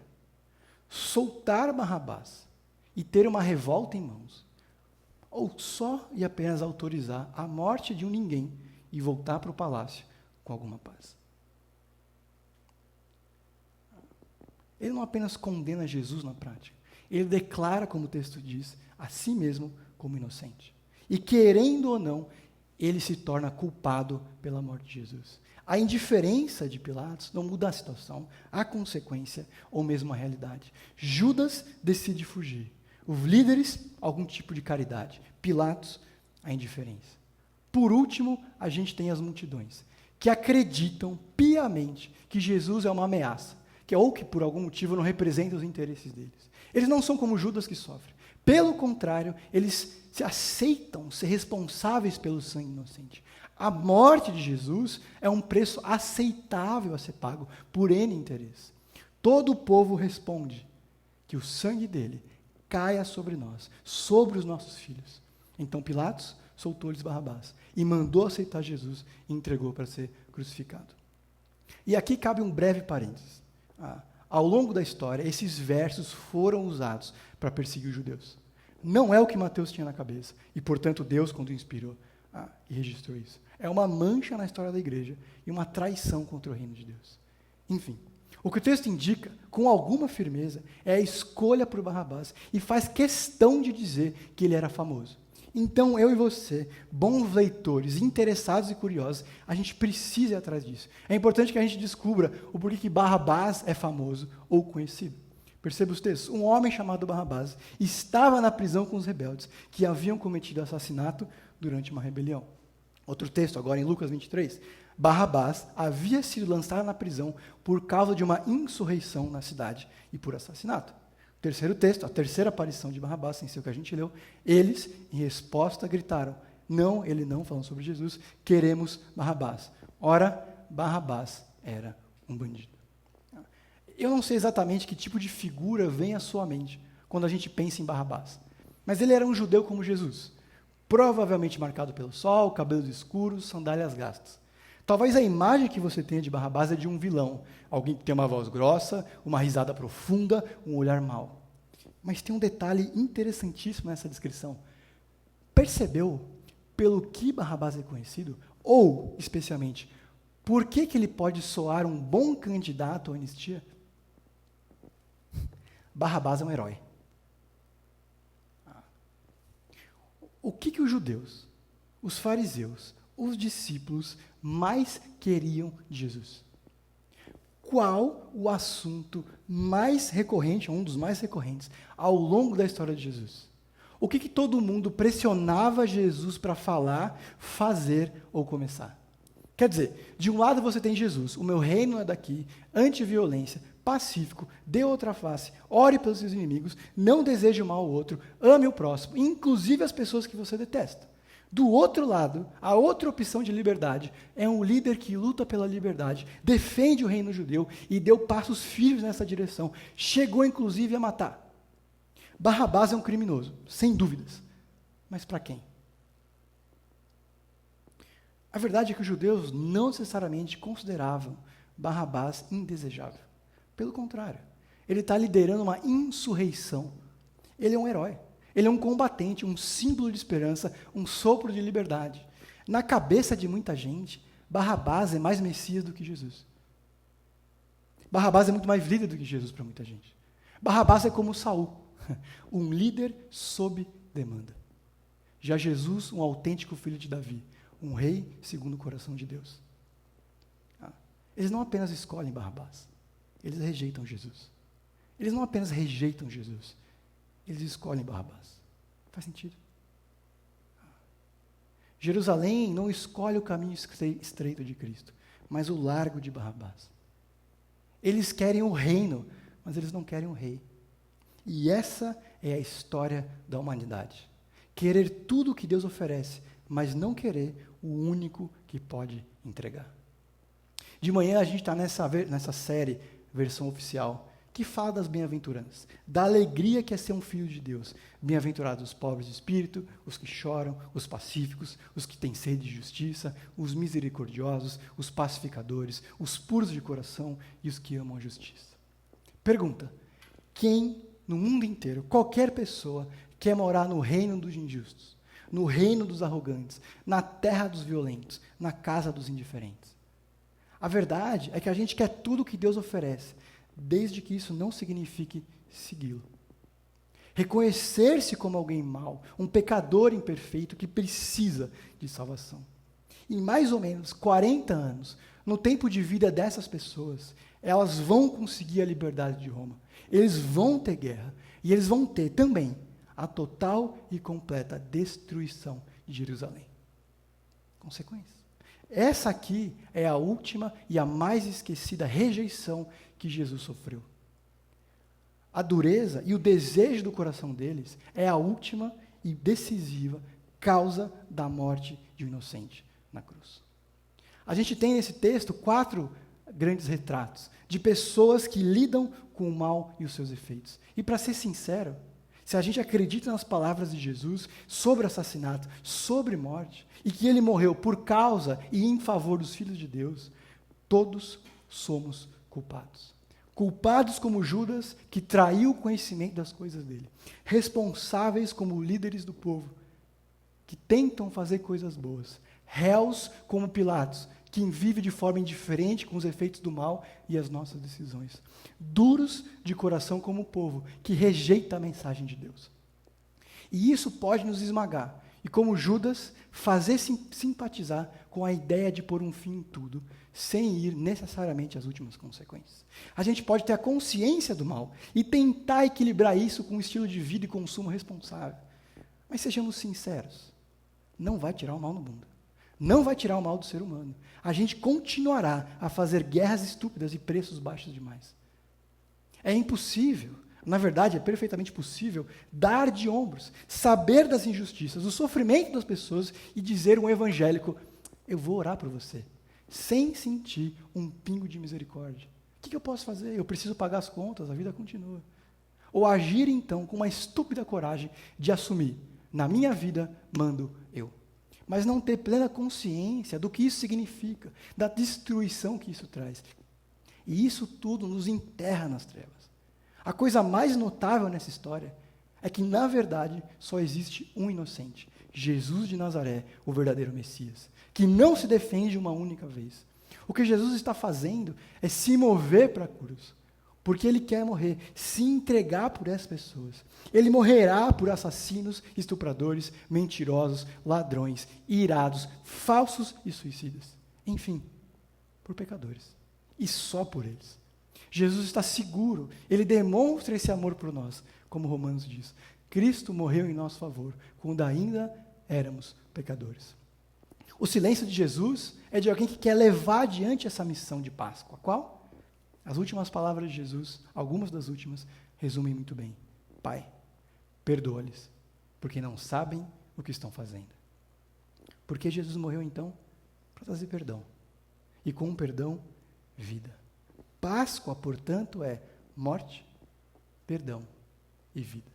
Soltar Barrabás e ter uma revolta em mãos? Ou só e apenas autorizar a morte de um ninguém e voltar para o palácio com alguma paz? Ele não apenas condena Jesus na prática, ele declara, como o texto diz, a si mesmo como inocente. E querendo ou não, ele se torna culpado pela morte de Jesus. A indiferença de Pilatos não muda a situação, a consequência ou mesmo a realidade. Judas decide fugir. Os líderes, algum tipo de caridade. Pilatos, a indiferença. Por último, a gente tem as multidões, que acreditam piamente que Jesus é uma ameaça, ou que por algum motivo não representa os interesses deles. Eles não são como Judas que sofre. Pelo contrário, eles se aceitam ser responsáveis pelo sangue inocente. A morte de Jesus é um preço aceitável a ser pago por N interesse. Todo o povo responde que o sangue dele caia sobre nós, sobre os nossos filhos. Então Pilatos soltou-lhes Barrabás e mandou aceitar Jesus e entregou para ser crucificado. E aqui cabe um breve parênteses. Ao longo da história, esses versos foram usados para perseguir os judeus. Não é o que Mateus tinha na cabeça. E, portanto, Deus, quando o inspirou, e registrou isso. É uma mancha na história da igreja e uma traição contra o reino de Deus. Enfim, o que o texto indica, com alguma firmeza, é a escolha por Barrabás e faz questão de dizer que ele era famoso. Então, eu e você, bons leitores, interessados e curiosos, a gente precisa ir atrás disso. É importante que a gente descubra o porquê que Barrabás é famoso ou conhecido. Perceba os textos. Um homem chamado Barrabás estava na prisão com os rebeldes que haviam cometido assassinato durante uma rebelião. Outro texto, agora em Lucas 23. Barrabás havia sido lançado na prisão por causa de uma insurreição na cidade e por assassinato. Terceiro texto, a terceira aparição de Barrabás, sem ser o que a gente leu, eles, em resposta, gritaram, não, ele não, falando sobre Jesus, queremos Barrabás. Ora, Barrabás era um bandido. Eu não sei exatamente que tipo de figura vem à sua mente quando a gente pensa em Barrabás, mas ele era um judeu como Jesus, provavelmente marcado pelo sol, cabelos escuros, sandálias gastas. Talvez a imagem que você tenha de Barrabás é de um vilão, alguém que tem uma voz grossa, uma risada profunda, um olhar mau. Mas tem um detalhe interessantíssimo nessa descrição. Percebeu pelo que Barrabás é conhecido? Ou, especialmente, por que ele pode soar um bom candidato à anistia? Barrabás é um herói. O que os judeus, os fariseus, os discípulos mais queriam de Jesus? Qual o assunto mais recorrente, um dos mais recorrentes, ao longo da história de Jesus? O que todo mundo pressionava Jesus para falar, fazer ou começar? Quer dizer, de um lado você tem Jesus, o meu reino é daqui, anti-violência, pacífico, dê outra face, ore pelos seus inimigos, não deseje o mal ao outro, ame o próximo, inclusive as pessoas que você detesta. Do outro lado, a outra opção de liberdade é um líder que luta pela liberdade, defende o reino judeu e deu passos firmes nessa direção, chegou inclusive a matar. Barrabás é um criminoso, sem dúvidas. Mas para quem? A verdade é que os judeus não necessariamente consideravam Barrabás indesejável. Pelo contrário, Ele está liderando uma insurreição. Ele é um herói. Ele é um combatente, um símbolo de esperança, um sopro de liberdade. Na cabeça de muita gente, Barrabás é mais Messias do que Jesus. Barrabás é muito mais líder do que Jesus para muita gente. Barrabás é como Saul, um líder sob demanda. Já Jesus, um autêntico filho de Davi, um rei segundo o coração de Deus. Eles não apenas escolhem Barrabás, eles rejeitam Jesus. Eles não apenas rejeitam Jesus, eles escolhem Barrabás. Faz sentido? Jerusalém não escolhe o caminho estreito de Cristo, mas o largo de Barrabás. Eles querem o reino, mas eles não querem o rei. E essa é a história da humanidade. Querer tudo o que Deus oferece, mas não querer o único que pode entregar. De manhã a gente está nessa série, versão oficial, que fala das bem-aventuranças, da alegria que é ser um filho de Deus. Bem-aventurados os pobres de espírito, os que choram, os pacíficos, os que têm sede de justiça, os misericordiosos, os pacificadores, os puros de coração e os que amam a justiça. Pergunta: quem no mundo inteiro, qualquer pessoa, quer morar no reino dos injustos, no reino dos arrogantes, na terra dos violentos, na casa dos indiferentes? A verdade é que a gente quer tudo o que Deus oferece, desde que isso não signifique segui-lo. Reconhecer-se como alguém mau, um pecador imperfeito que precisa de salvação. Em mais ou menos 40 anos, no tempo de vida dessas pessoas, elas vão conseguir a liberdade de Roma. Eles vão ter guerra, e eles vão ter também a total e completa destruição de Jerusalém. Consequência. Essa aqui é a última e a mais esquecida rejeição que Jesus sofreu. A dureza e o desejo do coração deles é a última e decisiva causa da morte de um inocente na cruz. A gente tem nesse texto 4 grandes retratos de pessoas que lidam com o mal e os seus efeitos. E para ser sincero, se a gente acredita nas palavras de Jesus sobre assassinato, sobre morte, e que ele morreu por causa e em favor dos filhos de Deus, todos somos culpados. Culpados como Judas, que traiu o conhecimento das coisas dele. Responsáveis como líderes do povo, que tentam fazer coisas boas. Réus como Pilatos, que vive de forma indiferente com os efeitos do mal e as nossas decisões. Duros de coração como o povo, que rejeita a mensagem de Deus. E isso pode nos esmagar. E como Judas, fazer simpatizar com a ideia de pôr um fim em tudo, sem ir necessariamente às últimas consequências. A gente pode ter a consciência do mal e tentar equilibrar isso com um estilo de vida e consumo responsável. Mas sejamos sinceros, não vai tirar o mal no mundo. Não vai tirar o mal do ser humano. A gente continuará a fazer guerras estúpidas e preços baixos demais. É impossível, na verdade é perfeitamente possível, dar de ombros, saber das injustiças, do sofrimento das pessoas e dizer um evangélico: eu vou orar por você, sem sentir um pingo de misericórdia. O que eu posso fazer? Eu preciso pagar as contas, a vida continua. Ou agir então com uma estúpida coragem de assumir: na minha vida mando eu. Mas não ter plena consciência do que isso significa, da destruição que isso traz. E isso tudo nos enterra nas trevas. A coisa mais notável nessa história é que, na verdade, só existe um inocente, Jesus de Nazaré, o verdadeiro Messias, que não se defende uma única vez. O que Jesus está fazendo é se mover para a cruz, porque ele quer morrer, se entregar por essas pessoas. Ele morrerá por assassinos, estupradores, mentirosos, ladrões, irados, falsos e suicidas. Enfim, por pecadores. E só por eles. Jesus está seguro, ele demonstra esse amor por nós, como Romanos diz. Cristo morreu em nosso favor, quando ainda éramos pecadores. O silêncio de Jesus é de alguém que quer levar adiante essa missão de Páscoa. Qual? As últimas palavras de Jesus, algumas das últimas, resumem muito bem. Pai, perdoa-lhes, porque não sabem o que estão fazendo. Porque Jesus morreu então? Para trazer perdão. E com o perdão, vida. Páscoa, portanto, é morte, perdão e vida.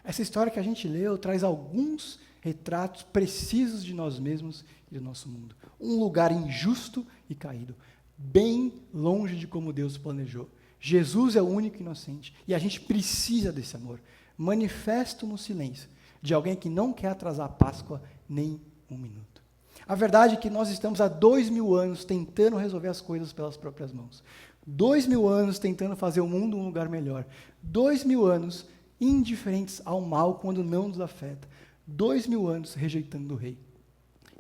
Essa história que a gente leu traz alguns retratos precisos de nós mesmos e do nosso mundo. Um lugar injusto e caído, bem longe de como Deus planejou. Jesus é o único inocente e a gente precisa desse amor, manifesto no silêncio, de alguém que não quer atrasar a Páscoa nem um minuto. A verdade é que nós estamos há 2000 anos tentando resolver as coisas pelas próprias mãos. 2000 anos tentando fazer o mundo um lugar melhor. 2000 anos indiferentes ao mal quando não nos afeta. 2000 anos rejeitando o rei.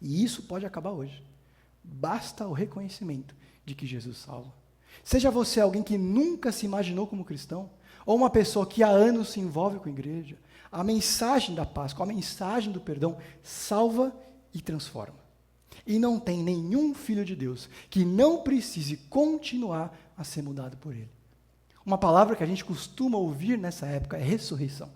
E isso pode acabar hoje. Basta o reconhecimento de que Jesus salva. Seja você alguém que nunca se imaginou como cristão, ou uma pessoa que há anos se envolve com a igreja, a mensagem da Páscoa, a mensagem do perdão, salva e transforma. E não tem nenhum filho de Deus que não precise continuar a ser mudado por ele. Uma palavra que a gente costuma ouvir nessa época é ressurreição,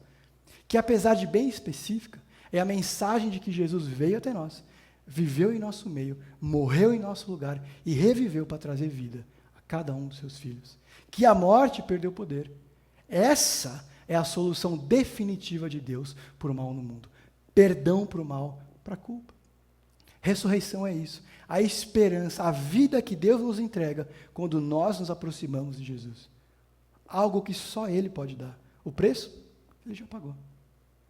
que apesar de bem específica, é a mensagem de que Jesus veio até nós, viveu em nosso meio, morreu em nosso lugar e reviveu para trazer vida a cada um dos seus filhos. Que a morte perdeu poder. Essa é a solução definitiva de Deus para o mal no mundo. Perdão para o mal, para a culpa. Ressurreição é isso. A esperança, a vida que Deus nos entrega quando nós nos aproximamos de Jesus. Algo que só Ele pode dar. O preço, Ele já pagou.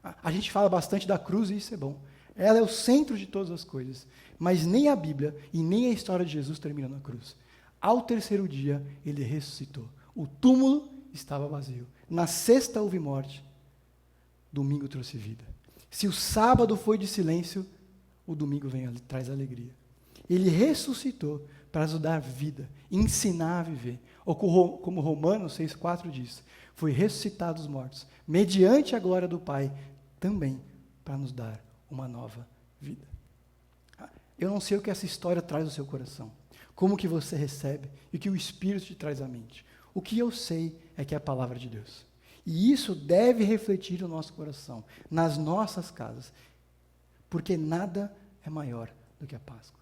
A gente fala bastante da cruz e isso é bom. Ela é o centro de todas as coisas. Mas nem a Bíblia e nem a história de Jesus termina na cruz. Ao terceiro dia, Ele ressuscitou. O túmulo estava vazio. Na sexta houve morte. Domingo trouxe vida. Se o sábado foi de silêncio, o domingo traz alegria. Ele ressuscitou para nos dar vida, ensinar a viver. Ou como Romanos 6,4 diz, foi ressuscitado dos mortos, mediante a glória do Pai, também para nos dar uma nova vida. Eu não sei o que essa história traz ao seu coração, como que você recebe e o que o Espírito te traz à mente. O que eu sei é que é a palavra de Deus. E isso deve refletir no nosso coração, nas nossas casas, porque nada é maior do que a Páscoa.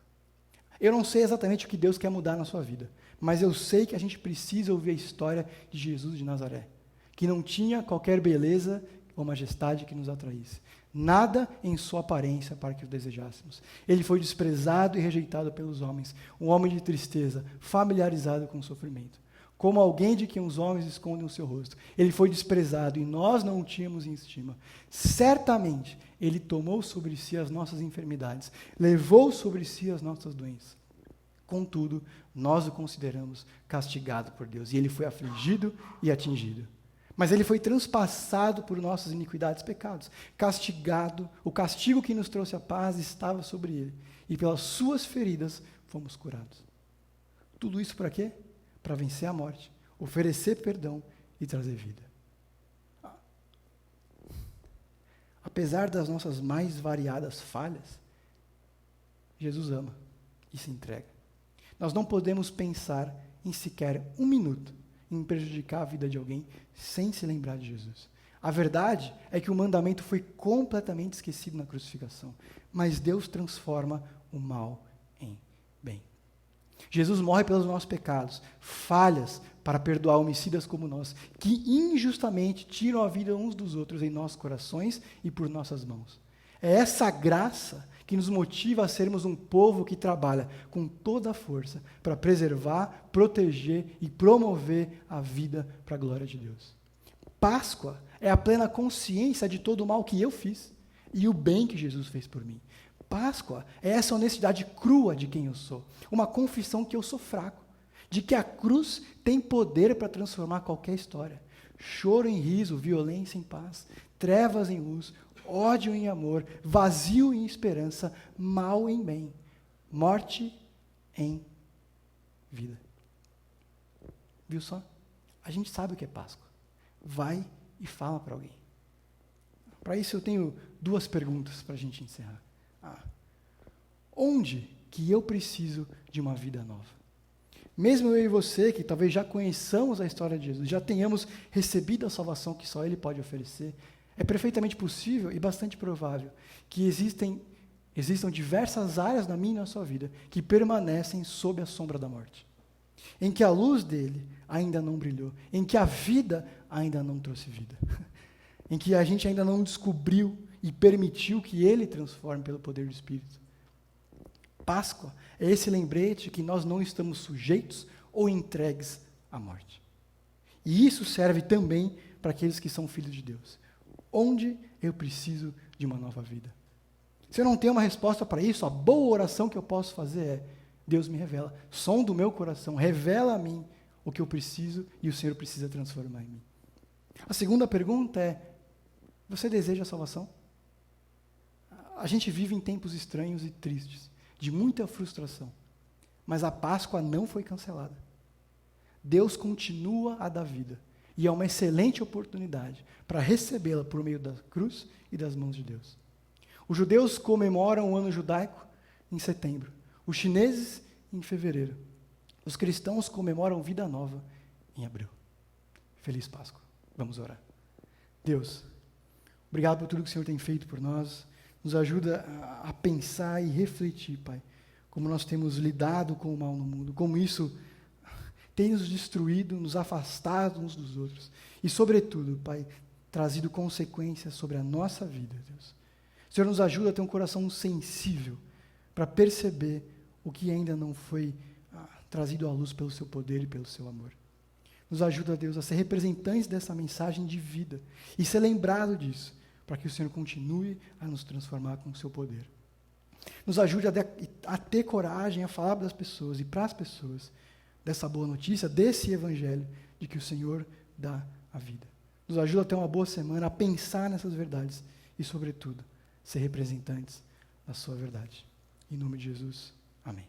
Eu não sei exatamente o que Deus quer mudar na sua vida, mas eu sei que a gente precisa ouvir a história de Jesus de Nazaré, que não tinha qualquer beleza ou majestade que nos atraísse. Nada em sua aparência para que o desejássemos. Ele foi desprezado e rejeitado pelos homens, um homem de tristeza, familiarizado com o sofrimento. Como alguém de quem os homens escondem o seu rosto. Ele foi desprezado e nós não o tínhamos em estima. Certamente, Ele tomou sobre si as nossas enfermidades, levou sobre si as nossas doenças. Contudo, nós o consideramos castigado por Deus, e Ele foi afligido e atingido. Mas Ele foi transpassado por nossas iniquidades e pecados. Castigado, o castigo que nos trouxe a paz estava sobre Ele, e pelas suas feridas fomos curados. Tudo isso para quê? Para vencer a morte, oferecer perdão e trazer vida. Apesar das nossas mais variadas falhas, Jesus ama e se entrega. Nós não podemos pensar em sequer um minuto em prejudicar a vida de alguém sem se lembrar de Jesus. A verdade é que o mandamento foi completamente esquecido na crucificação, mas Deus transforma o mal em bem. Jesus morre pelos nossos pecados, falhas para perdoar homicidas como nós, que injustamente tiram a vida uns dos outros em nossos corações e por nossas mãos. É essa graça que nos motiva a sermos um povo que trabalha com toda a força para preservar, proteger e promover a vida para a glória de Deus. Páscoa é a plena consciência de todo o mal que eu fiz e o bem que Jesus fez por mim. Páscoa é essa honestidade crua de quem eu sou, uma confissão que eu sou fraco, de que a cruz tem poder para transformar qualquer história. Choro em riso, violência em paz, trevas em luz, ódio em amor, vazio em esperança, mal em bem, morte em vida. Viu só? A gente sabe o que é Páscoa. Vai e fala para alguém. Para isso eu tenho 2 perguntas para a gente encerrar. Onde que eu preciso de uma vida nova? Mesmo eu e você, que talvez já conheçamos a história de Jesus, já tenhamos recebido a salvação que só Ele pode oferecer, é perfeitamente possível e bastante provável que existam diversas áreas na minha e na sua vida que permanecem sob a sombra da morte, em que a luz dele ainda não brilhou, em que a vida ainda não trouxe vida, em que a gente ainda não descobriu e permitiu que Ele transforme pelo poder do Espírito. Páscoa é esse lembrete que nós não estamos sujeitos ou entregues à morte. E isso serve também para aqueles que são filhos de Deus. Onde eu preciso de uma nova vida? Se eu não tenho uma resposta para isso, a boa oração que eu posso fazer é: Deus me revela, som do meu coração, revela a mim o que eu preciso e o Senhor precisa transformar em mim. A segunda pergunta é: você deseja a salvação? A gente vive em tempos estranhos e tristes, de muita frustração, mas a Páscoa não foi cancelada. Deus continua a dar vida, e é uma excelente oportunidade para recebê-la por meio da cruz e das mãos de Deus. Os judeus comemoram o ano judaico em setembro, os chineses em fevereiro. Os cristãos comemoram vida nova em abril. Feliz Páscoa. Vamos orar. Deus, obrigado por tudo que o Senhor tem feito por nós. Nos ajuda a pensar e refletir, Pai, como nós temos lidado com o mal no mundo, como isso tem nos destruído, nos afastado uns dos outros. E, sobretudo, Pai, trazido consequências sobre a nossa vida, Deus. O Senhor nos ajuda a ter um coração sensível para perceber o que ainda não foi trazido à luz pelo seu poder e pelo seu amor. Nos ajuda, Deus, a ser representantes dessa mensagem de vida e ser lembrado disso, para que o Senhor continue a nos transformar com o seu poder. Nos ajude a ter coragem a falar das pessoas e para as pessoas dessa boa notícia, desse evangelho de que o Senhor dá a vida. Nos ajuda a ter uma boa semana, a pensar nessas verdades e, sobretudo, ser representantes da sua verdade. Em nome de Jesus, amém.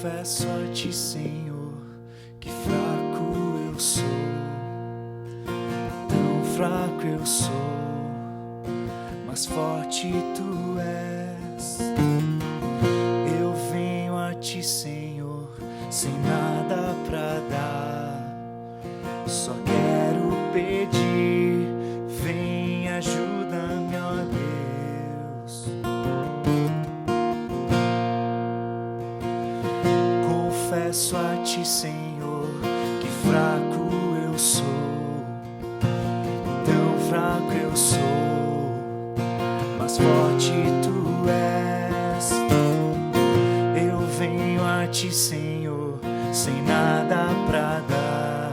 Confesso a ti, Senhor, que fraco eu sou, tão fraco eu sou, mas forte tu és. Eu venho a ti, Senhor, sem nada pra dar, só quero pedir, vem, ajuda-me, ó Deus. Confesso a ti, Senhor, que fraco eu sou, tão fraco eu sou, mas forte tu és. Eu venho a ti, Senhor, sem nada pra dar,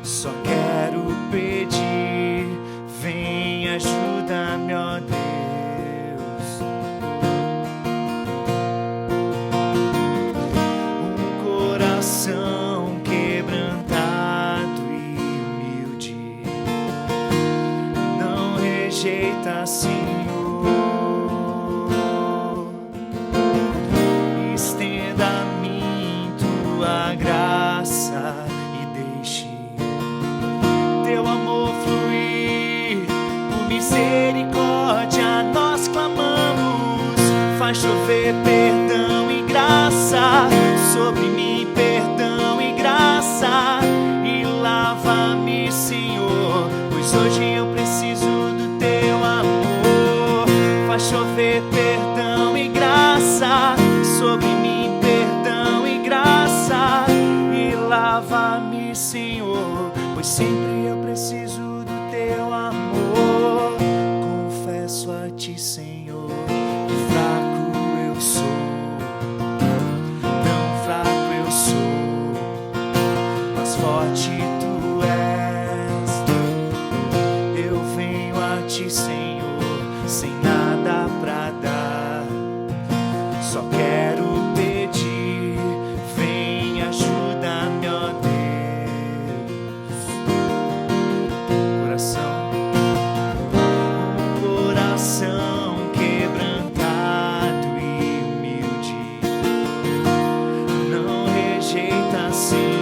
só quero pedir, vem, ajuda-me, ó Deus. Coração quebrantado e humilde, não rejeita, Senhor. Estenda a mim tua graça e deixe teu amor fluir. Por misericórdia nós clamamos, faz chover perdão e graça sobre mim, perdão e graça, e lava-me, Senhor, pois hoje eu preciso do teu amor. Faz chover perdão e graça sobre mim, perdão e graça, e lava-me, Senhor, pois sempre eu preciso do teu amor. Confesso a ti, Senhor, que fraco eu sou, forte tu és. Eu venho a ti, Senhor, sem nada pra dar, só quero pedir, vem, ajuda-me, ó Deus. Coração quebrantado e humilde, não rejeita, Senhor.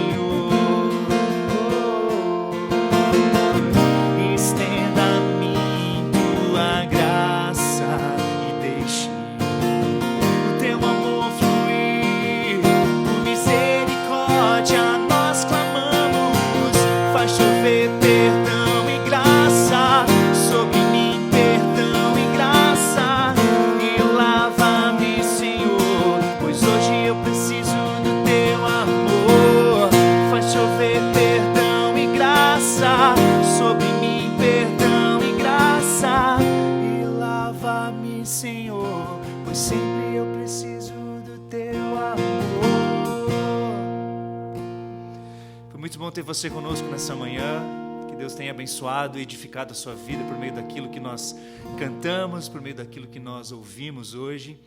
Foi muito bom ter você conosco nessa manhã. Que Deus tenha abençoado e edificado a sua vida por meio daquilo que nós cantamos, por meio daquilo que nós ouvimos hoje.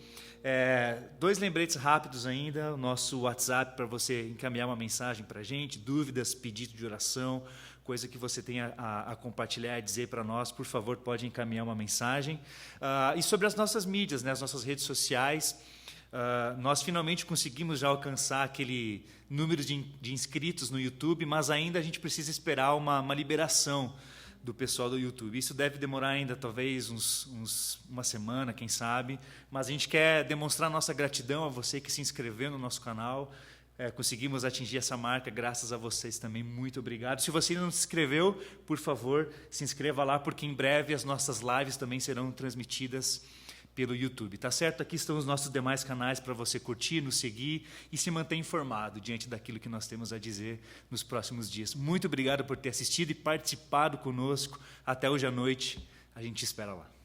2 lembretes rápidos ainda, o nosso WhatsApp para você encaminhar uma mensagem para a gente, dúvidas, pedido de oração, coisa que você tenha a compartilhar e dizer para nós, por favor, pode encaminhar uma mensagem. E sobre as nossas mídias, né, as nossas redes sociais, nós finalmente conseguimos já alcançar aquele número de inscritos no YouTube, mas ainda a gente precisa esperar uma liberação do pessoal do YouTube. Isso deve demorar ainda talvez uma semana, quem sabe, mas a gente quer demonstrar nossa gratidão a você que se inscreveu no nosso canal. Conseguimos atingir essa marca graças a vocês também, muito obrigado. Se você ainda não se inscreveu, por favor, se inscreva lá, porque em breve as nossas lives também serão transmitidas pelo YouTube, tá certo? Aqui estão os nossos demais canais para você curtir, nos seguir e se manter informado diante daquilo que nós temos a dizer nos próximos dias. Muito obrigado por ter assistido e participado conosco. Até hoje à noite, a gente te espera lá.